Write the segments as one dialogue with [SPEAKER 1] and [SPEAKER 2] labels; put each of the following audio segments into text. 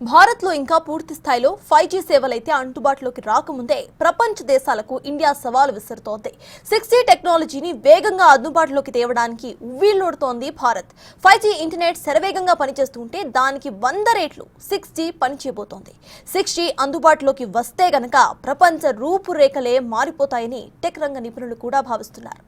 [SPEAKER 1] భారత్లో ఇంకా పూర్తి స్థాయిలో 5G సేవలైతే అందుబాటులోకి రాకముందే ప్రపంచ దేశాలకు ఇండియా సవాలు విసురుతోంది. 6G టెక్నాలజీని వేగంగా అందుబాటులోకి తేవడానికి ఉవ్విళ్లూడుతోంది భారత్. 5G ఇంటర్నెట్ శరవేగంగా పనిచేస్తుంటే దానికి 100 రెట్లు 6G పనిచేయబోతోంది. 6G అందుబాటులోకి వస్తే గనక ప్రపంచ రూపురేఖలే మారిపోతాయని టెక్ రంగ నిపుణులు కూడా భావిస్తున్నారు.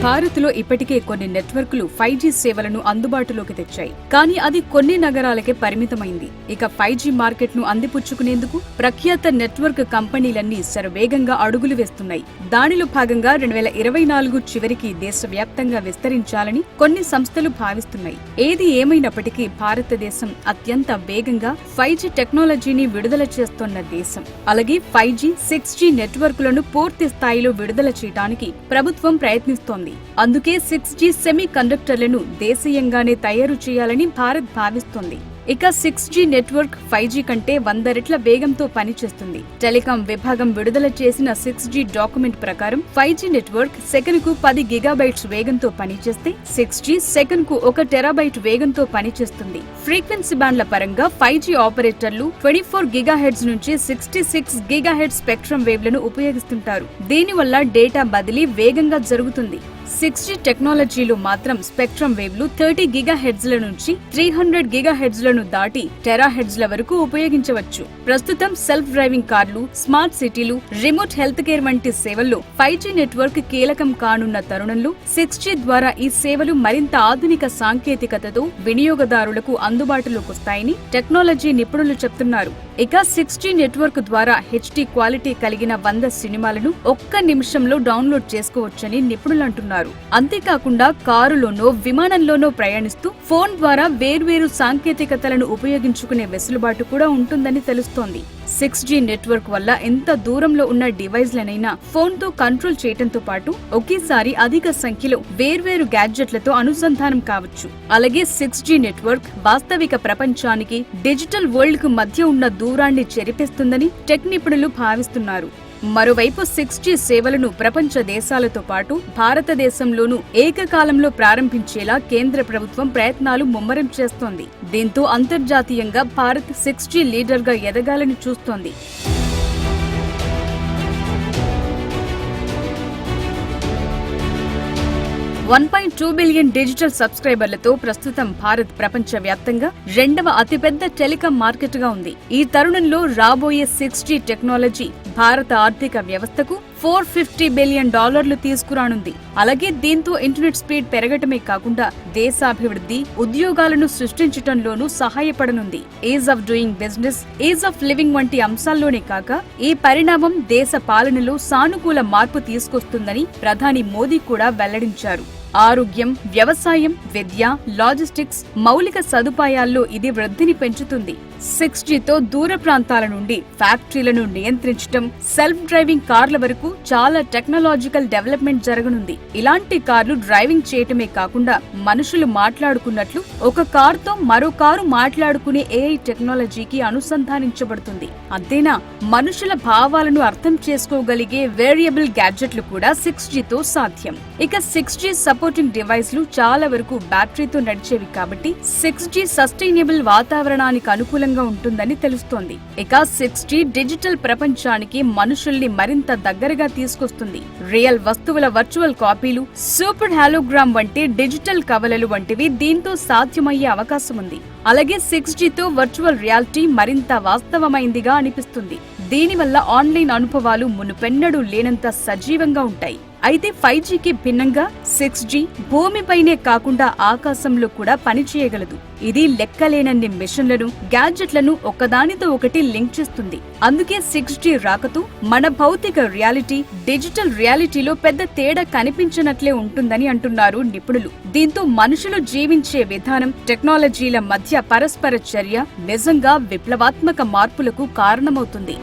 [SPEAKER 2] భారత్లో ఇప్పటికే కొన్ని నెట్వర్క్లు 5G సేవలను అందుబాటులోకి తెచ్చాయి. కానీ అది కొన్ని నగరాలకే పరిమితమైంది. ఇక 5G మార్కెట్ను అందిపుచ్చుకునేందుకు ప్రఖ్యాత నెట్వర్క్ కంపెనీలన్నీ శరవేగంగా అడుగులు వేస్తున్నాయి. దానిలో భాగంగా 2024 చివరికి దేశవ్యాప్తంగా విస్తరించాలని కొన్ని సంస్థలు భావిస్తున్నాయి. ఏది ఏమైనప్పటికీ భారతదేశం అత్యంత వేగంగా 5G టెక్నాలజీని విడుదల చేస్తోన్న దేశం. అలాగే 5G, 6G నెట్వర్క్లను పూర్తి స్థాయిలో విడుదల చేయడానికి ప్రభుత్వం ప్రయత్నిస్తోంది. అందుకే 6G సెమీ కండక్టర్లను దేశీయంగానే తయారు చేయాలని భారత్ భావిస్తోంది. ఇక 6G నెట్వర్క్ 5G కంటే 100 రెట్ల వేగంతో పనిచేస్తుంది. టెలికాం విభాగం విడుదల చేసిన 6G డాక్యుమెంట్ ప్రకారం 5G నెట్వర్క్ సెకనుకు 10 గిగాబైట్స్ వేగంతో పనిచేస్తే 6G సెకనుకు 1 టెరాబైట్ వేగంతో పనిచేస్తుంది. ఫ్రీక్వెన్సీ బ్యాండ్ల పరంగా 5G ఆపరేటర్లు 24 గిగాహెర్ట్జ్ నుంచి 66 గిగాహెర్ట్జ్ స్పెక్ట్రమ్ వేవ్లను ఉపయోగిస్తుంటారు. దీనివల్ల డేటా బదిలీ వేగంగా జరుగుతుంది. 6G టెక్నాలజీలో మాత్రం స్పెక్ట్రమ్ వేవ్లు 30 గిగాహెర్ట్జ్ల నుంచి 300 గిగాహెర్ట్జ్లను దాటి టెరాహెర్ట్జ్ల వరకు ఉపయోగించవచ్చు. ప్రస్తుతం సెల్ఫ్ డ్రైవింగ్ కార్లు, స్మార్ట్ సిటీలు, రిమోట్ హెల్త్ కేర్ వంటి సేవల్లో 5G నెట్వర్క్ కీలకం కానున్న తరుణంలో 6G ద్వారా ఈ సేవలు మరింత ఆధునిక సాంకేతికతతో వినియోగదారులకు అందుబాటులోకి వస్తాయని టెక్నాలజీ నిపుణులు చెప్తున్నారు. ఇక 6G నెట్వర్క్ ద్వారా HD క్వాలిటీ కలిగిన 100 సినిమాలను ఒక్క నిమిషంలో డౌన్లోడ్ చేసుకోవచ్చని నిపుణులు అంటున్నారు. అంతేకాకుండా కారులోనో విమానంలోనో ప్రయాణిస్తూ ఫోన్ ద్వారా వేర్వేరు సాంకేతికతలను ఉపయోగించుకునే వెసులుబాటు కూడా ఉంటుందని తెలుస్తోంది. 6G నెట్వర్క్ వల్ల ఎంత దూరంలో ఉన్న డివైస్లనైనా ఫోన్తో కంట్రోల్ చేయడంతో పాటు ఒకేసారి అధిక సంఖ్యలో వేర్వేరు గ్యాడ్జెట్లతో అనుసంధానం కావచ్చు. అలాగే 6G నెట్వర్క్ వాస్తవిక ప్రపంచానికి డిజిటల్ వరల్డ్ కు మధ్య ఉన్న దూరాన్ని చెరిపేస్తుందని టెక్ నిపుణులు భావిస్తున్నారు. మరోవైపు 6G సేవలను ప్రపంచ దేశాలతో పాటు భారతదేశంలోనూ ఏకకాలంలో ప్రారంభించేలా కేంద్ర ప్రభుత్వం ప్రయత్నాలు ముమ్మరం చేస్తోంది. దీంతో అంతర్జాతీయంగా భారత్ 6G లీడర్గా ఎదగాలని చూస్తోంది. $1.2 బిలియన్ డిజిటల్ సబ్స్క్రైబర్లతో ప్రస్తుతం భారత్ ప్రపంచ వ్యాప్తంగా 2వ అతిపెద్ద టెలికాం మార్కెట్ గా ఉంది. ఈ తరుణంలో రాబోయే 6G టెక్నాలజీ భారత ఆర్థిక వ్యవస్థకు $450 బిలియన్ తీసుకురానుంది. అలాగే దీంతో ఇంటర్నెట్ స్పీడ్ పెరగటమే కాకుండా దేశాభివృద్ధి, ఉద్యోగాలను సృష్టించటంలోనూ సహాయపడనుంది. Ease of doing business, ease of living వంటి అంశాల్లోనే కాక ఈ పరిణామం దేశ పాలనలో సానుకూల మార్పు తీసుకొస్తుందని ప్రధాని మోదీ కూడా వెల్లడించారు. ఆరోగ్యం, వ్యవసాయం, విద్య, లాజిస్టిక్స్, మౌలిక సదుపాయాల్లో ఇది వృద్ధిని పెంచుతుంది. 6Gతో దూర ప్రాంతాల నుండి ఫ్యాక్టరీలను నియంత్రించడం, సెల్ఫ్ డ్రైవింగ్ కార్ల వరకు చాలా టెక్నాలజికల్ డెవలప్మెంట్ జరగనుంది. ఇలాంటి కార్లు డ్రైవింగ్ చేయటమే కాకుండా మనుషులు మాట్లాడుకున్నట్లు ఒక కారుతో మరో కారు మాట్లాడుకునే AI టెక్నాలజీకి అనుసంధానించబడుతుంది. అంతేనా, మనుషుల భావాలను అర్థం చేసుకోగలిగే వేరియబుల్ గ్యాడ్జెట్లు కూడా 6Gతో సాధ్యం. ఇక 6G సపోర్టింగ్ డివైస్లు చాలా వరకు బ్యాటరీతో నడిచేవి కాబట్టి 6G సస్టైనబుల్ వాతావరణానికి అనుకూలంగా ఉంటుందని తెలుస్తోంది. ఇక 6G డిజిటల్ ప్రపంచానికి మనుషుల్ని మరింత దగ్గరగా తీసుకొస్తుంది. రియల్ వస్తువుల వర్చువల్ కాపీలు, సూపర్ హాలోగ్రామ్ వంటి డిజిటల్ కవలలు వంటివి దీంతో సాధ్యమయ్యే అవకాశం ఉంది. అలాగే 6Gతో వర్చువల్ రియాలిటీ మరింత వాస్తవమైందిగా అనిపిస్తుంది. దీనివల్ల ఆన్లైన్ అనుభవాలు మునుపెన్నడూ లేనంత సజీవంగా ఉంటాయి. అయితే 5Gకి భిన్నంగా 6G భూమిపైనే కాకుండా ఆకాశంలో కూడా పనిచేయగలదు. ఇది లెక్కలేనన్ని మిషన్లను, గ్యాడ్జెట్లను ఒకదానితో ఒకటి లింక్ చేస్తుంది. అందుకే 6G రాకతో మన భౌతిక రియాలిటీ, డిజిటల్ రియాలిటీలో పెద్ద తేడా కనిపించనట్లే ఉంటుందని అంటున్నారు నిపుణులు. దీంతో మనుషులు జీవించే విధానం, టెక్నాలజీల మధ్య పరస్పర చర్య నిజంగా విప్లవాత్మక మార్పులకు కారణమవుతుంది.